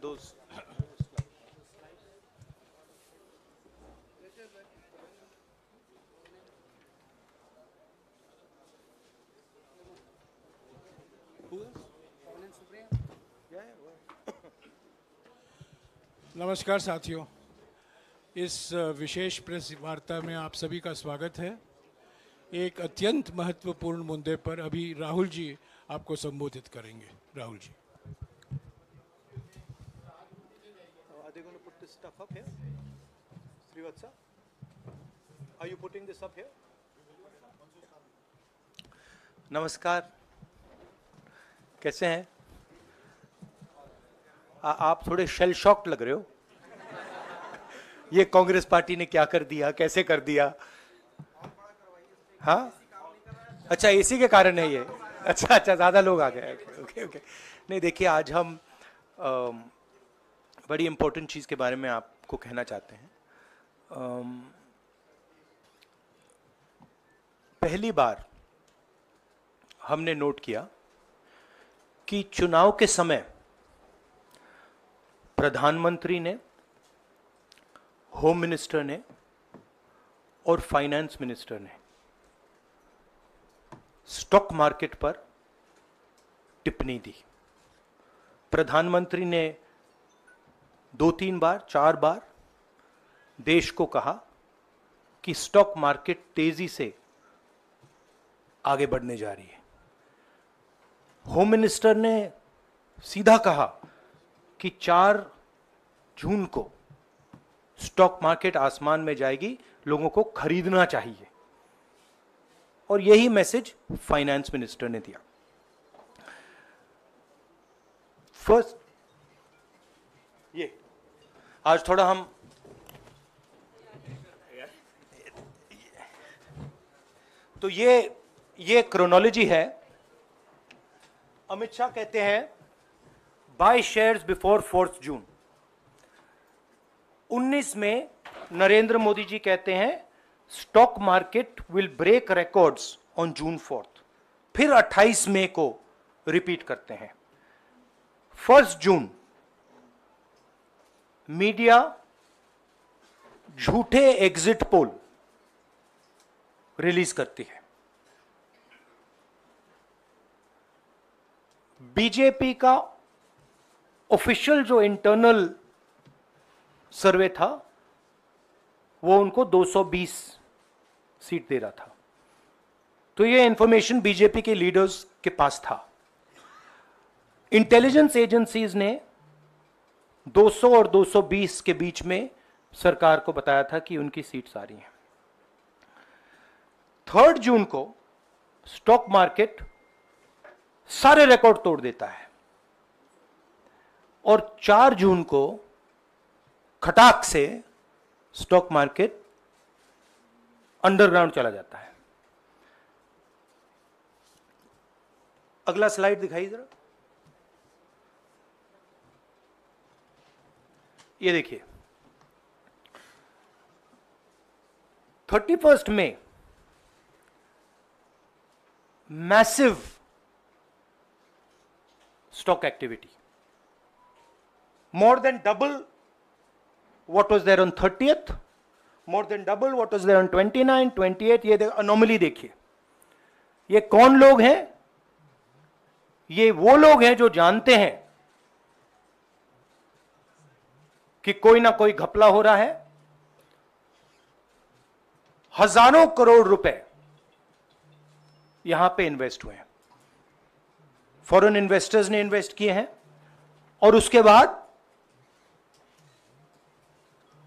those. नमस्कार साथियों, इस विशेष प्रेस वार्ता में आप सभी का स्वागत है। एक अत्यंत महत्वपूर्ण मुद्दे पर अभी राहुल जी आपको संबोधित करेंगे। Rahul ji. Are they going to put this stuff up here? Srivatsa, are you putting this up here? नमस्कार, कैसे हैं? आप थोड़े शेल शॉक्ड लग रहे हो। ये कांग्रेस पार्टी ने क्या कर दिया, कैसे कर दिया? हाँ, अच्छा इसी के कारण है ये। अच्छा, ज्यादा लोग आ गए। ओके। नहीं देखिए, आज हम बड़ी इंपॉर्टेंट चीज के बारे में आपको कहना चाहते हैं। पहली बार हमने नोट किया कि चुनाव के समय प्रधानमंत्री ने, होम मिनिस्टर ने और फाइनेंस मिनिस्टर ने स्टॉक मार्केट पर टिप्पणी दी। प्रधानमंत्री ने 2-3 बार, 4 बार देश को कहा कि स्टॉक मार्केट तेजी से आगे बढ़ने जा रही है। होम मिनिस्टर ने सीधा कहा कि 4 जून को स्टॉक मार्केट आसमान में जाएगी, लोगों को खरीदना चाहिए। और यही मैसेज फाइनेंस मिनिस्टर ने दिया। फर्स्ट, ये आज थोड़ा हम तो ये क्रोनोलॉजी है। अमित शाह कहते हैं बाय शेयर्स बिफोर 4 जून। 19 में नरेंद्र मोदी जी कहते हैं stock market will break records on June 4। फिर 28 मई को रिपीट करते हैं। 1 जून मीडिया झूठे एग्जिट पोल रिलीज करती है। बीजेपी का ऑफिशियल जो इंटरनल सर्वे था वो उनको 220 सीट दे रहा था। तो ये इंफॉर्मेशन बीजेपी के लीडर्स के पास था। इंटेलिजेंस एजेंसीज ने 200 और 220 के बीच में सरकार को बताया था कि उनकी सीट्स आ रही हैं। 3 जून को स्टॉक मार्केट सारे रिकॉर्ड तोड़ देता है और 4 जून को खटाक से स्टॉक मार्केट अंडरग्राउंड चला जाता है। अगला स्लाइड दिखाइए जरा। ये देखिए, 31 मई massive stock activity, more than double what was there on 30th, more than double what was there on 29, 28। ये अनोमली देखिए। ये कौन लोग हैं? ये वो लोग हैं जो जानते हैं कि कोई ना कोई घपला हो रहा है। हजारों करोड़ रुपए यहां पे इन्वेस्ट हुए हैं, फॉरेन इन्वेस्टर्स ने इन्वेस्ट किए हैं। और उसके बाद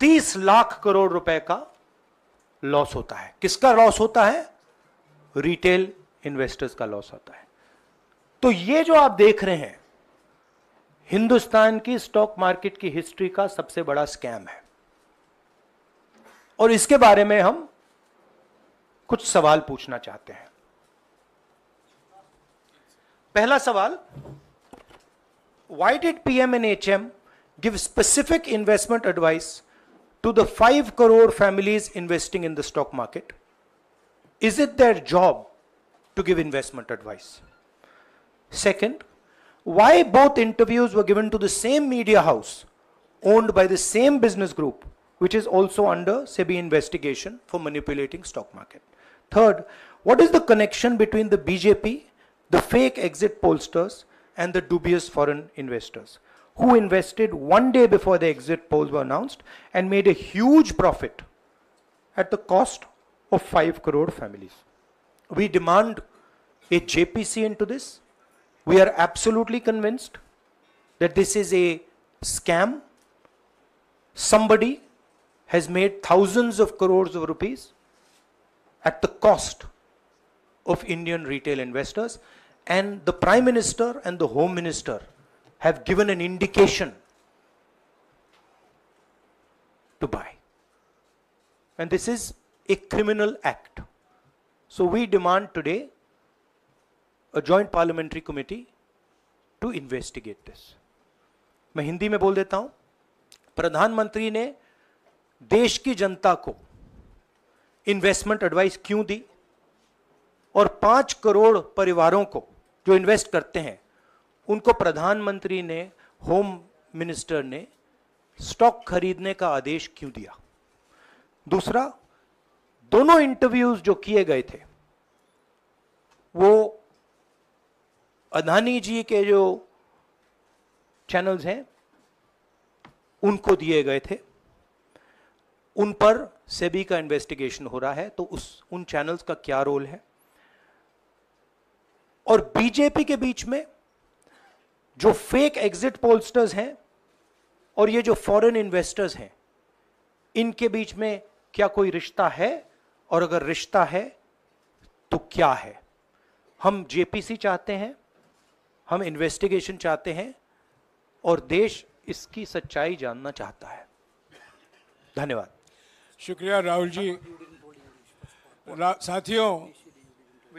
30 लाख करोड़ रुपए का लॉस होता है। किसका लॉस होता है? रिटेल इन्वेस्टर्स का लॉस होता है। तो ये जो आप देख रहे हैं, हिंदुस्तान की स्टॉक मार्केट की हिस्ट्री का सबसे बड़ा स्कैम है। और इसके बारे में हम कुछ सवाल पूछना चाहते हैं। पहला सवाल, why did PM&HM give specific investment advice to the 5 crore families investing in the stock market? Is it their job to give investment advice? Second, why both interviews were given to the same media house owned by the same business group, which is also under SEBI investigation for manipulating stock market. Third, what is the connection between the BJP, the fake exit pollsters, and the dubious foreign investors who invested one day before the exit polls were announced and made a huge profit at the cost of 5 crore families? We demand a JPC into this. We are absolutely convinced that this is a scam. Somebody has made thousands of crores of rupees at the cost of Indian retail investors, and the Prime Minister and the Home Minister have given an indication to buy. And this is a criminal act. So we demand today a joint parliamentary committee to investigate this. मैं हिंदी में बोल देता हूं, प्रधानमंत्री ने देश की जनता को इन्वेस्टमेंट एडवाइस क्यों दी, और 5 करोड़ परिवारों को जो इन्वेस्ट करते हैं उनको प्रधानमंत्री ने, होम मिनिस्टर ने स्टॉक खरीदने का आदेश क्यों दिया? दूसरा, दोनों इंटरव्यूज जो किए गए थे वो अदानी जी के जो चैनल्स हैं उनको दिए गए थे, उन पर सेबी का इन्वेस्टिगेशन हो रहा है, तो उन चैनल्स का क्या रोल है? और बीजेपी के बीच में जो फेक एग्जिट पोलस्टर्स हैं और ये जो फॉरेन इन्वेस्टर्स हैं, इनके बीच में क्या कोई रिश्ता है? और अगर रिश्ता है तो क्या है? हम जेपीसी चाहते हैं, हम इन्वेस्टिगेशन चाहते हैं, और देश इसकी सच्चाई जानना चाहता है। धन्यवाद। शुक्रिया राहुल जी। साथियों,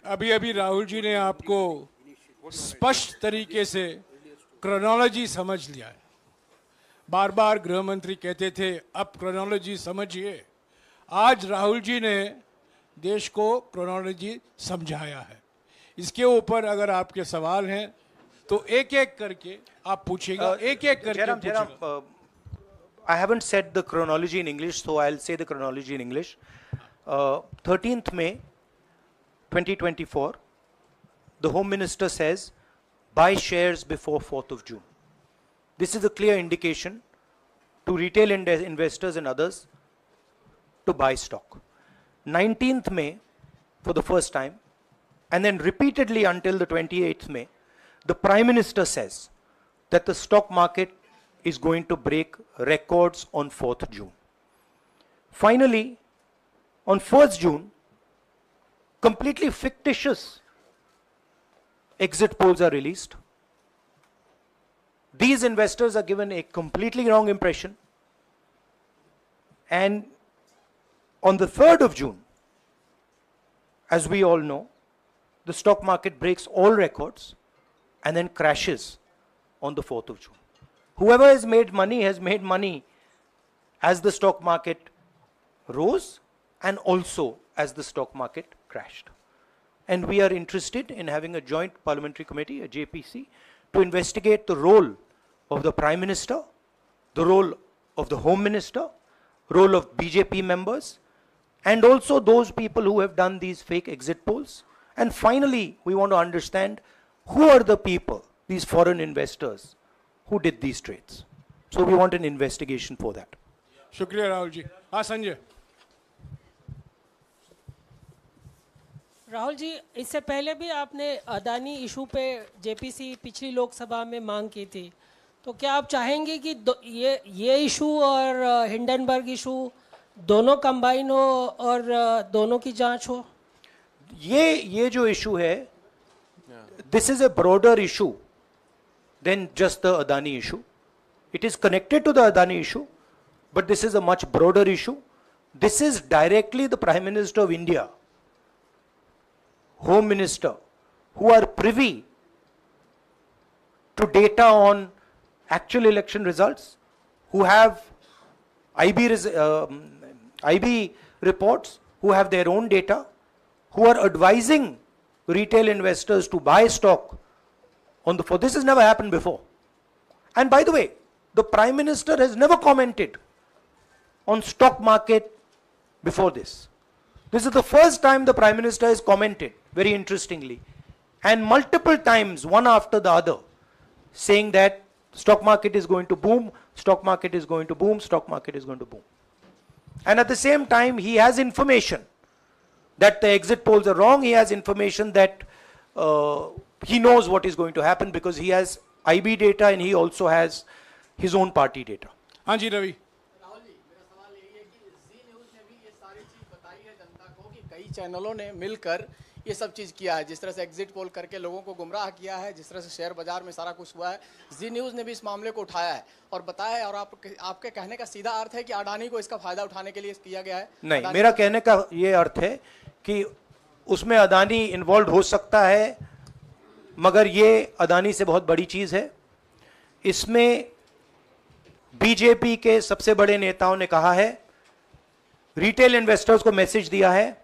अभी अभी राहुल जी ने आपको स्पष्ट तरीके से क्रोनोलॉजी समझ लिया है। बार बार गृह मंत्री कहते थे अब क्रोनोलॉजी समझिए। आज राहुल जी ने देश को क्रोनोलॉजी समझाया है। इसके ऊपर अगर आपके सवाल हैं तो एक एक करके आप पूछेगा, एक एक करके पूछेगा। I haven't said the chronology in English, so I'll say the chronology in English. 13th May 2024, the Home Minister says, buy shares before 4th of June. This is a clear indication to retail investors and others to buy stock. 19th May, for the first time, and then repeatedly until the 28th May, the Prime Minister says that the stock market is going to break records on 4th June. Finally, on 1st June, completely fictitious exit polls are released. These investors are given a completely wrong impression. And on the 3rd of June, as we all know, the stock market breaks all records and then crashes on the 4th of June. Whoever has made money as the stock market rose and also as the stock market crashed. And we are interested in having a joint parliamentary committee, a JPC, to investigate the role of the Prime Minister, the role of the Home Minister, role of BJP members, and also those people who have done these fake exit polls. And finally, we want to understand who are the people, these foreign investors, who did these trades. So we want an investigation for that. शुक्रिया राहुल जी। हाँ संजय। राहुल जी, इससे पहले भी आपने Adani issue पे JPC पिछली लोकसभा में मांग की थी, तो क्या आप चाहेंगे कि ये इशू और हिंडनबर्ग इशू दोनों कंबाइन हो और दोनों की जांच हो? ये जो इशू है, this is a broader issue than just the Adani issue. It is connected to the Adani issue, but this is a much broader issue. This is directly the Prime Minister of India, Home Minister, who are privy to data on actual election results, who have IB reports, who have their own data, who are advising retail investors to buy stock for this has never happened before. And by the way, the Prime Minister has never commented on stock market before this. This is the first time the Prime Minister has commented, very interestingly, and multiple times, one after the other, saying that stock market is going to boom, stock market is going to boom, stock market is going to boom. And at the same time, he has information that the exit polls are wrong. He has information that he knows what is going to happen because he has IB data and he also has his own party data. हाँ जी रवि। राहुल जी, मेरा सवाल यही है कि जी news ने भी ये सारी चीज़ बताई है जनता को कि कई चैनलों ने मिलकर ये सब चीज़ किया है, जिस तरह से एग्जिट पोल करके लोगों को गुमराह किया है, जिस तरह से शेयर बाजार में सारा कुछ हुआ है, जी न्यूज़ ने भी इस मामले को उठाया है और बताया है। और आपके कहने का सीधा अर्थ है कि अडानी को इसका फायदा उठाने के लिए किया गया है? नहीं, मेरा कहने का ये अर्थ है कि उसमें अडानी इन्वॉल्व हो सकता है, मगर ये अडानी से बहुत बड़ी चीज है। इसमें बीजेपी के सबसे बड़े नेताओं ने कहा है, रिटेल इन्वेस्टर्स को मैसेज दिया है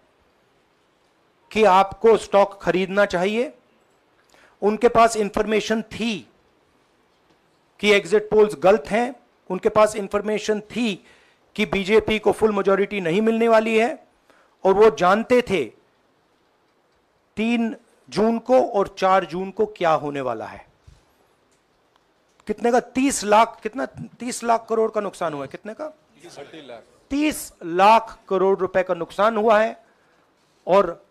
कि आपको स्टॉक खरीदना चाहिए। उनके पास इंफॉर्मेशन थी कि एग्जिट पोल्स गलत हैं, उनके पास इंफॉर्मेशन थी कि बीजेपी को फुल मेजॉरिटी नहीं मिलने वाली है, और वो जानते थे 3 जून को और 4 जून को क्या होने वाला है। कितने का 30 लाख, कितना 30 लाख करोड़ का नुकसान हुआ है? कितने का? 30 लाख करोड़ रुपए का नुकसान हुआ है और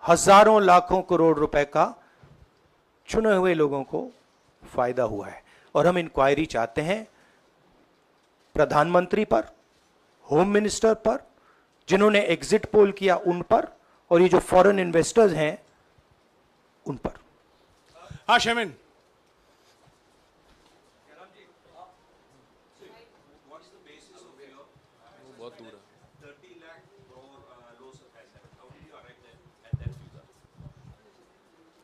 हजारों लाखों करोड़ रुपए का चुने हुए लोगों को फायदा हुआ है। और हम इंक्वायरी चाहते हैं प्रधानमंत्री पर, होम मिनिस्टर पर, जिन्होंने एग्जिट पोल किया उन पर, और ये जो फॉरेन इन्वेस्टर्स हैं उन पर। हाँ शेमिन। बहुत दूर है।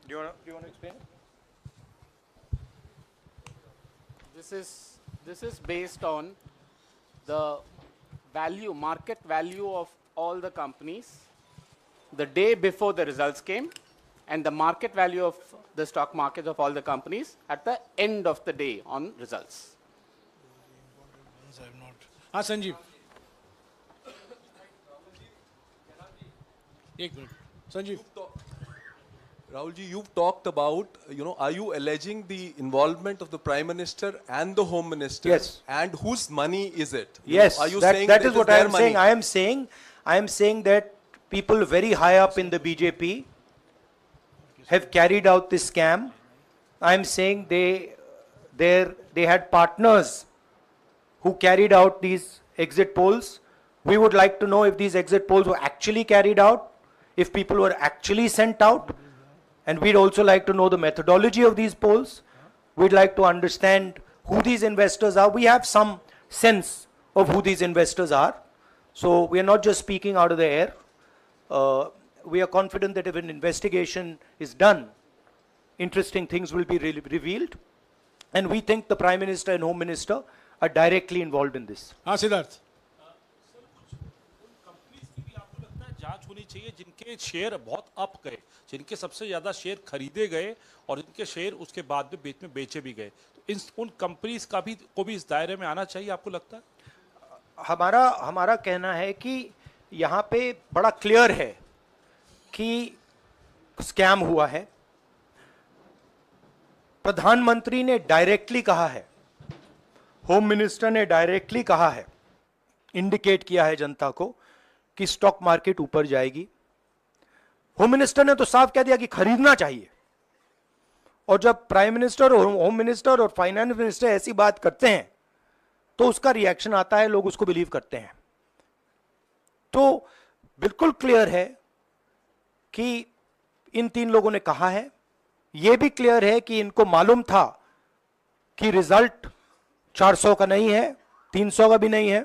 Do you want to explain? This is based on the value, market value of all the companies the day before the results came, and the market value of the stock market of all the companies at the end of the day on results. हाँ संजीव, एक minute Sanjeev. Rahul ji, you've talked about, are you alleging the involvement of the Prime Minister and the Home Minister? Yes. And whose money is it? Yes, Are you that, saying that it is what I their am money? saying. I am saying that people very high up in the BJP have carried out this scam. I am saying they had partners who carried out these exit polls. We would like to know if these exit polls were actually carried out, if people were actually sent out, and we'd also like to know the methodology of these polls. We'd like to understand who these investors are. We have some sense of who these investors are. So we are not just speaking out of the air. We are confident that if an investigation is done, interesting things will be revealed. And we think the Prime Minister and Home Minister are directly involved in this. हाँ सिद्धार्थ। जांच होनी चाहिए जिनके share बहुत up गए, जिनके सबसे ज्यादा शेयर खरीदे गए और जिनके शेयर उसके बाद में बेचे भी गए, तो उन कंपनीज का भी को भी इस दायरे में आना चाहिए, आपको लगता है? हमारा कहना है कि यहाँ पे बड़ा क्लियर है कि स्कैम हुआ है। प्रधानमंत्री ने डायरेक्टली कहा है, होम मिनिस्टर ने डायरेक्टली कहा है, इंडिकेट किया है जनता को कि स्टॉक मार्केट ऊपर जाएगी। होम मिनिस्टर ने तो साफ कह दिया कि खरीदना चाहिए। और जब प्राइम मिनिस्टर और होम मिनिस्टर और फाइनेंस मिनिस्टर ऐसी बात करते हैं तो उसका रिएक्शन आता है, लोग उसको बिलीव करते हैं। तो बिल्कुल क्लियर है कि इन 3 लोगों ने कहा है। यह भी क्लियर है कि इनको मालूम था कि रिजल्ट 400 का नहीं है, 300 का भी नहीं है।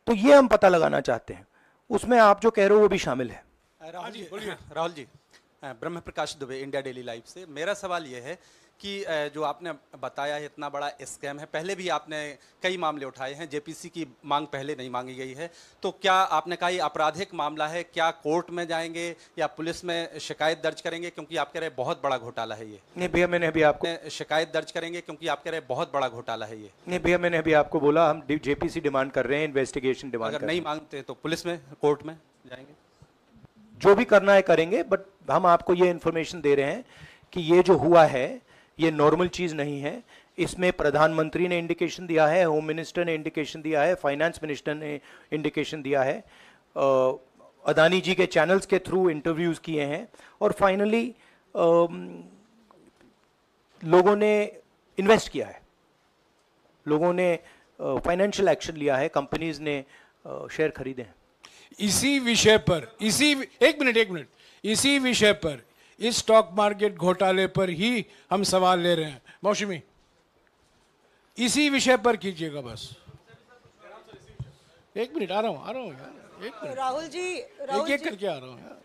तो ये हम पता लगाना चाहते हैं, उसमें आप जो कह रहे हो वो भी शामिल है। राहुल जी, ब्रह्म प्रकाश दुबे, इंडिया डेली लाइफ से। मेरा सवाल यह है कि जो आपने बताया है इतना बड़ा स्कैम है, पहले भी आपने कई मामले उठाए हैं, जेपीसी की मांग पहले नहीं मांगी गई है, तो क्या आपने कहा ये आपराधिक मामला है, क्या कोर्ट में जाएंगे या पुलिस में शिकायत दर्ज करेंगे, क्योंकि आप कह रहे बहुत बड़ा घोटाला है ये? नहीं भैया, मैंने अभी आपको शिकायत दर्ज करेंगे क्योंकि आप कह रहे बहुत बड़ा घोटाला है ये? नहीं भैया, मैंने अभी आपको बोला हम जेपीसी डिमांड कर रहे हैं, इन्वेस्टिगेशन डिमांड अगर नहीं मांगते तो पुलिस में, कोर्ट में जाएंगे? जो भी करना है करेंगे, बट हम आपको ये इन्फॉर्मेशन दे रहे हैं कि ये जो हुआ है ये नॉर्मल चीज नहीं है। इसमें प्रधानमंत्री ने इंडिकेशन दिया है, होम मिनिस्टर ने इंडिकेशन दिया है, फाइनेंस मिनिस्टर ने इंडिकेशन दिया है, अदानी जी के चैनल्स के थ्रू इंटरव्यूज किए हैं, और फाइनली लोगों ने इन्वेस्ट किया है, लोगों ने फाइनेंशियल एक्शन लिया है, कंपनीज ने शेयर खरीदे हैं। इसी विषय पर, एक मिनट, इसी विषय पर, इस स्टॉक मार्केट घोटाले पर ही हम सवाल ले रहे हैं। मौसमी, इसी विषय पर कीजिएगा बस। एक मिनट, आ रहा हूँ यार, एक मिनट। राहुल जी, एक करके आ रहा हूँ यार।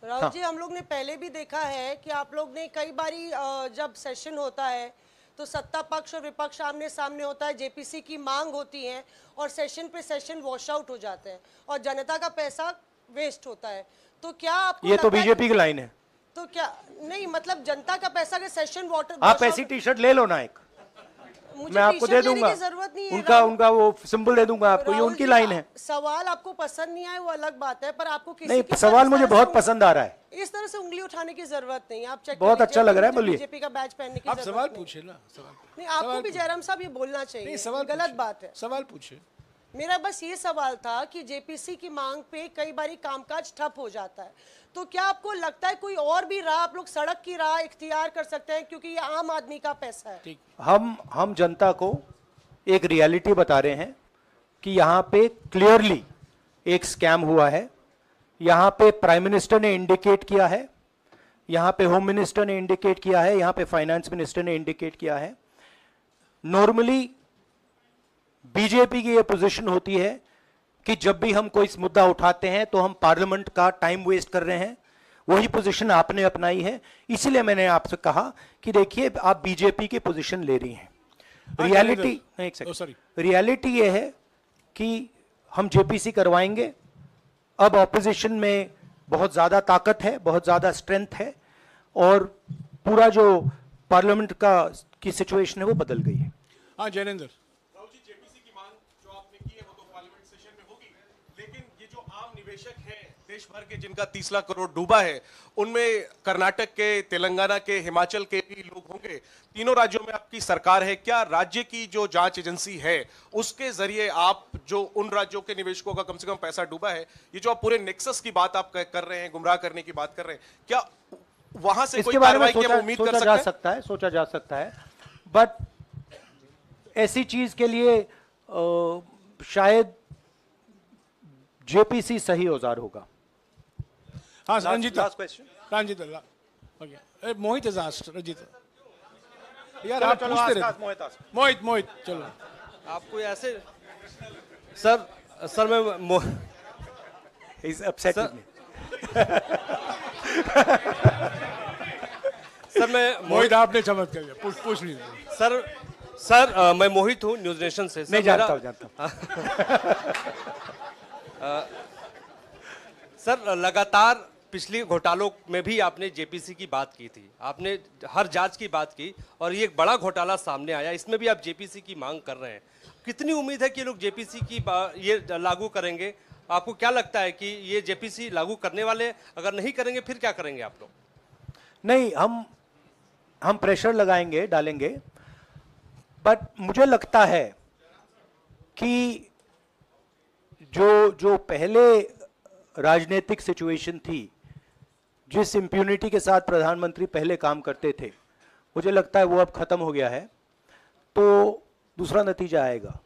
राहुल जी, हम लोग ने पहले भी देखा है कि आप लोग ने कई बारी जब सेशन होता है तो सत्ता पक्ष और विपक्ष आमने सामने होता है, जेपीसी की मांग होती है और सेशन पे सेशन वॉश आउट हो जाते हैं और जनता का पैसा वेस्ट होता है। तो क्या आपको ये तो बीजेपी की लाइन है। तो क्या नहीं, मतलब जनता का पैसा के सेशन वाटर, आप ऐसी टी शर्ट ले लो ना एक, मैं आपको दे दूंगा, जरूरत नहीं है, उनका वो सिंबल दे दूंगा आपको, ये उनकी लाइन है। सवाल आपको पसंद नहीं आए वो अलग बात है, पर आपको किसी नहीं, की सवाल मुझे बहुत पसंद आ रहा है। इस तरह से उंगली उठाने की जरूरत नहीं है। आप चेक बहुत अच्छा लग रहा है, बोलिए। बीजेपी का बैच पहनने की आप जरूरत सवाल नहीं। पूछे ना, सवाल नहीं, आपको भी जयराम साहब ये बोलना चाहिए, नहीं, सवाल गलत बात है। सवाल पूछे। मेरा बस ये सवाल था कि जेपीसी की मांग पे कई बारी कामकाज ठप हो जाता है, तो क्या आपको लगता है कोई और भी राह आप लोग सड़क की राह इख्तियार कर सकते हैं, क्योंकि ये आम आदमी का पैसा है? हम जनता को एक रियलिटी बता रहे हैं कि यहाँ पे क्लियरली एक स्कैम हुआ है। यहाँ पे प्राइम मिनिस्टर ने इंडिकेट किया है, यहाँ पे होम मिनिस्टर ने इंडिकेट किया है, यहाँ पे फाइनेंस मिनिस्टर ने इंडिकेट किया है। नॉर्मली बीजेपी की ये पोजीशन होती है कि जब भी हम कोई मुद्दा उठाते हैं तो हम पार्लियामेंट का टाइम वेस्ट कर रहे हैं। वही पोजीशन आपने अपनाई है, इसीलिए मैंने आपसे कहा कि देखिए आप बीजेपी की पोजीशन ले रही हैं। रियलिटी ये है कि हम जेपीसी करवाएंगे। अब ऑपोजिशन में बहुत ज्यादा ताकत है, बहुत ज्यादा स्ट्रेंथ है, और पूरा जो पार्लियामेंट की सिचुएशन है वो बदल गई है। हाँ जैनेंद्र, देश भर के जिनका 30 लाख करोड़ डूबा है, उनमें कर्नाटक के, तेलंगाना के, हिमाचल के भी लोग होंगे। तीनों राज्यों में आपकी सरकार है, क्या राज्य की जो जांच एजेंसी है उसके जरिए आप जो उन राज्यों के निवेशकों का कम से कम पैसा डूबा है, ये जो आप पूरे नेक्सस की बात आप कर रहे हैं, गुमराह करने की बात कर रहे हैं, क्या वहां से कोई कार्रवाई की हम उम्मीद कर सकते हैं? सोचा जा सकता है, बट ऐसी चीज के लिए शायद जेपीसी सही औजार होगा। हाँ Ranjita, okay, Mohit is asked, Ranjita यार आप पूछते रहे। मोहित चलो। आपको ऐसे सर मैं इज अपसेटिंग सर मैं मोहित, आपने चमत्कार किया, पूछ लीजिए। सर मैं मोहित हूँ, न्यूज नेशन से। नहीं जानता हूँ। सर लगातार पिछले घोटालों में भी आपने जेपीसी की बात की थी, आपने हर जांच की बात की, और ये एक बड़ा घोटाला सामने आया, इसमें भी आप जेपीसी की मांग कर रहे हैं। कितनी उम्मीद है कि लोग जेपीसी की ये लागू करेंगे? आपको क्या लगता है कि ये जेपीसी लागू करने वाले अगर नहीं करेंगे फिर क्या करेंगे आप लोग? नहीं, हम प्रेशर लगाएंगे, डालेंगे, बट मुझे लगता है कि जो पहले राजनीतिक सिचुएशन थी, जिस इंप्यूनिटी के साथ प्रधानमंत्री पहले काम करते थे, मुझे लगता है वो अब खत्म हो गया है, तो दूसरा नतीजा आएगा।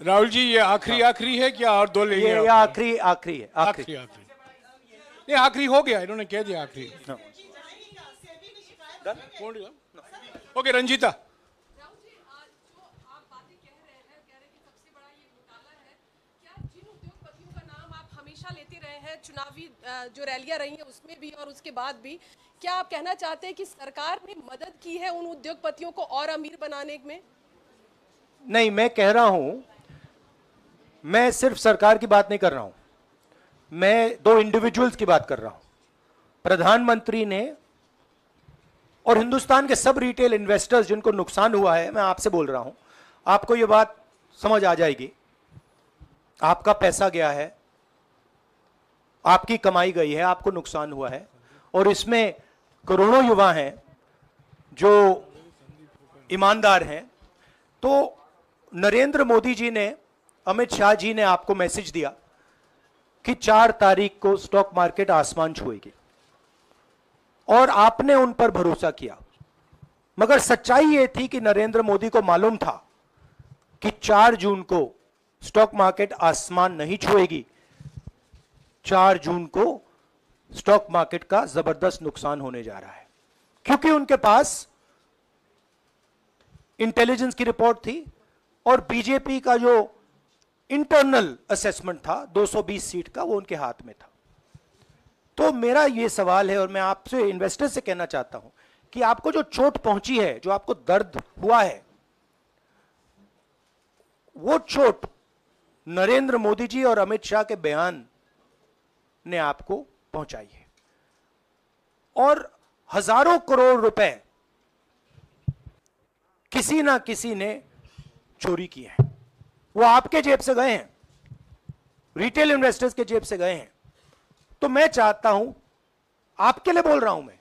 राहुल जी, ये आखिरी है क्या और दो लेंगे? ये आखिरी है। ये आखिरी हो गया, इन्होंने कह दिया आखिरी। ओके रंजीता। लेते रहे हैं, चुनावी जो रैलियां रही हैं उसमें भी और उसके बाद भी, क्या आप कहना चाहते हैं कि सरकार ने मदद की है उन उद्योगपतियों को और अमीर बनाने में? नहीं, मैं कह रहा हूं, मैं सिर्फ सरकार की बात नहीं कर रहा हूं, मैं दो इंडिविजुअल्स की बात कर रहा हूं। प्रधानमंत्री ने और हिंदुस्तान के सब रिटेल इन्वेस्टर्स जिनको नुकसान हुआ है, मैं आपसे बोल रहा हूं, आपको यह बात समझ आ जाएगी। आपका पैसा गया है, आपकी कमाई गई है, आपको नुकसान हुआ है, और इसमें करोड़ों युवा हैं जो ईमानदार हैं। तो नरेंद्र मोदी जी ने, अमित शाह जी ने आपको मैसेज दिया कि 4 तारीख को स्टॉक मार्केट आसमान छुएगी, और आपने उन पर भरोसा किया। मगर सच्चाई यह थी कि नरेंद्र मोदी को मालूम था कि 4 जून को स्टॉक मार्केट आसमान नहीं छुएगी। 4 जून को स्टॉक मार्केट का जबरदस्त नुकसान होने जा रहा है, क्योंकि उनके पास इंटेलिजेंस की रिपोर्ट थी और बीजेपी का जो इंटरनल असेसमेंट था 220 सीट का, वो उनके हाथ में था। तो मेरा यह सवाल है, और मैं आपसे इन्वेस्टर से कहना चाहता हूं कि आपको जो चोट पहुंची है, जो आपको दर्द हुआ है, वो चोट नरेंद्र मोदी जी और अमित शाह के बयान ने आपको पहुंचाई है। और हजारों करोड़ रुपए किसी ना किसी ने चोरी की है, वो आपके जेब से गए हैं, रिटेल इन्वेस्टर्स के जेब से गए हैं। तो मैं चाहता हूं, आपके लिए बोल रहा हूं, मैं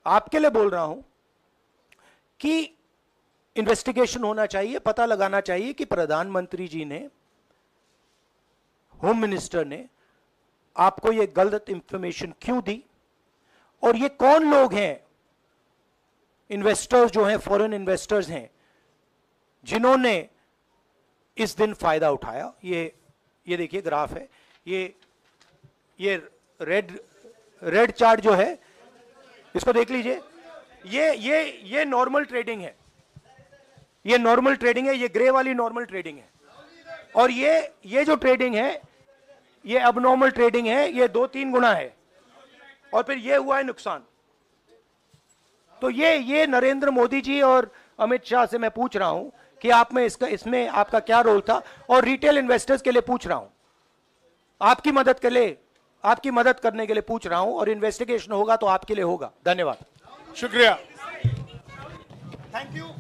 आपके लिए बोल रहा हूं कि इन्वेस्टिगेशन होना चाहिए, पता लगाना चाहिए कि प्रधानमंत्री जी ने, होम मिनिस्टर ने आपको यह गलत इंफॉर्मेशन क्यों दी, और ये कौन लोग हैं, इन्वेस्टर्स जो हैं, फॉरेन इन्वेस्टर्स हैं, जिन्होंने इस दिन फायदा उठाया। ये देखिए ग्राफ है, ये रेड चार्ट जो है, इसको देख लीजिए। ये नॉर्मल ट्रेडिंग है, ये नॉर्मल ट्रेडिंग है, ये ग्रे वाली नॉर्मल ट्रेडिंग है, और ये जो ट्रेडिंग है ये अबनॉर्मल ट्रेडिंग है, ये 2-3 गुना है, और फिर ये हुआ है नुकसान। तो ये नरेंद्र मोदी जी और अमित शाह से मैं पूछ रहा हूं कि आप में इसमें आपका क्या रोल था, और रिटेल इन्वेस्टर्स के लिए पूछ रहा हूं, आपकी मदद के लिए, आपकी मदद करने के लिए पूछ रहा हूं, और इन्वेस्टिगेशन होगा तो आपके लिए होगा। धन्यवाद, शुक्रिया। Thank you.